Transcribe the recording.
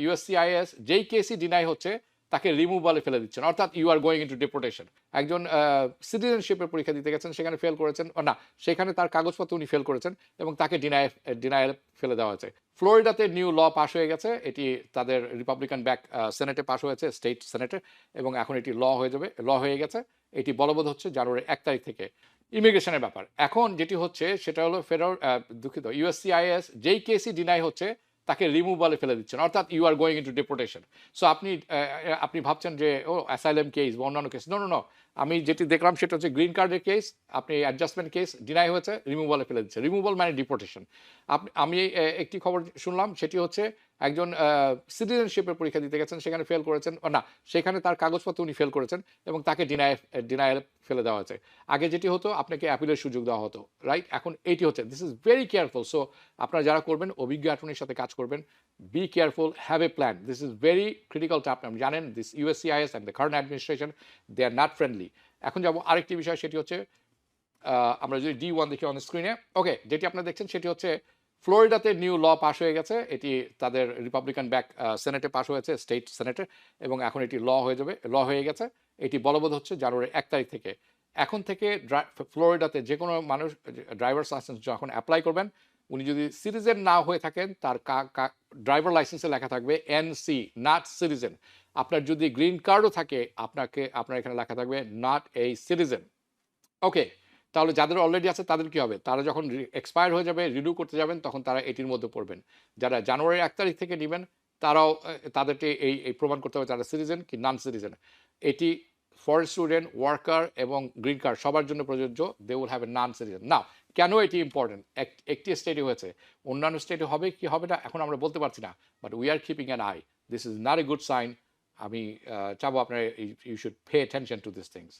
USCIS যেই কেসই deny হচ্ছে তাকে রিমুভালে ফেলে দিচ্ছেন, অর্থাৎ you are going into deportation. একজন সিটিজেনশিপের পরীক্ষা দিতে গেছেন, সেখানে ফেল করেছেন, না সেখানে তার কাগজপত্র উনি ফেল করেছেন এবং তাকে ডিনায়াল ফেলে দেওয়া হয়েছে। ফ্লোরিডাতে নিউ ল পাস হয়ে গেছে, এটি তাদের রিপাবলিকান ব্যাক সেনেটে পাস হয়েছে, স্টেট সেনেটে, এবং এখন এটি ল হয়ে গেছে। এটি বলবৎ হচ্ছে জানুয়ারি 1 তারিখ থেকে। ইমিগ্রেশনের ব্যাপার এখন যেটি হচ্ছে সেটা হলো দুঃখিত, ইউএসসিআইএস যেই কেসই ডিনাই হচ্ছে তাকে রিমুভালে ফেলে দিচ্ছেন, অর্থাৎ you are going into deportation. So আপনি ভাবছেন যে ও অ্যাসাইলাম কেস বা অন্যান্য কেস, নো নো নো, আমি যেটি দেখলাম সেটা হচ্ছে গ্রিন কার্ডের কেস, আপনি অ্যাডজাস্টমেন্ট কেস ডিনাই হয়েছে, রিমুভালে ফেলে দিচ্ছে। রিমুভাল মানে ডিপোর্টেশন। আমি একটি খবর শুনলাম, সেটি হচ্ছে একজন সিটিজেনশিপের পরীক্ষা দিতে গেছেন, সেখানে ফেল করেছেন, না সেখানে তার কাগজপত্র উনি ফেল করেছেন এবং তাকে ডিনায়াল ফেলে দেওয়া হয়েছে। আগে যেটি হতো আপনাকে অ্যাপিলের সুযোগ দেওয়া হতো, রাইট? এখন এইটি হচ্ছে, this is very careful. So আপনারা যারা করবেন, অভিজ্ঞ অ্যাটর্নির সাথে কাজ করবেন, be careful, have a plan, this is very critical too. আপনি জানেন this USCIS and the current administration, they are not friendly. এখন যাব আরেকটি বিষয়, সেটি হচ্ছে আমরা যদি D1 দেখি অন স্ক্রিনে, ওকে, যেটি আপনারা দেখছেন সেটি হচ্ছে ফ্লোরিডাতে নিউ ল পাস হয়ে গেছে, এটি তাদের রিপাবলিকান ব্যাক সেনেটে পাস হয়েছে, স্টেট সেনেটে, এবং এখন এটি ল হয়ে গেছে। এটি বলবৎ হচ্ছে জানুয়ারি 1 তারিখ থেকে। এখন থেকে ফ্লোরিডাতে যে কোনো মানুষ ড্রাইভার্স লাইসেন্স যখন অ্যাপ্লাই করবেন, উনি যদি সিটিজেন না হয়ে থাকেন, তার ড্রাইভার লাইসেন্সে লেখা থাকবে NC, নট সিটিজেন। আপনার যদি গ্রিন কার্ডও থাকে, আপনার এখানে লেখা থাকবে নট এ সিটিজেন। ওকে, তাহলে যাদের অলরেডি আছে তাদের কি হবে? তারা যখন এক্সপায়ার হয়ে যাবে, রিনিউ করতে যাবেন, তখন তারা এটির মধ্যে পড়বেন। যারা জানুয়ারি 1 তারিখ থেকে নেবেন, তারাও তাদেরকে এই প্রমাণ করতে হবে তারা সিটিজেন কি নন সিটিজেন। এটি ফর স্টুডেন্ট, ওয়ার্কার এবং গ্রিন কার্ড সবার জন্য প্রযোজ্য। They will have a non citizen. Now কেন এটি ইম্পর্টেন্ট? একটি স্টেটে হয়েছে, অন্যান্য স্টেটে হবে কি হবে না এখন আমরা বলতে পারছি না, but we are keeping an eye. This is not a good sign. আমি চাবো আপনারা you should pay attention to this things.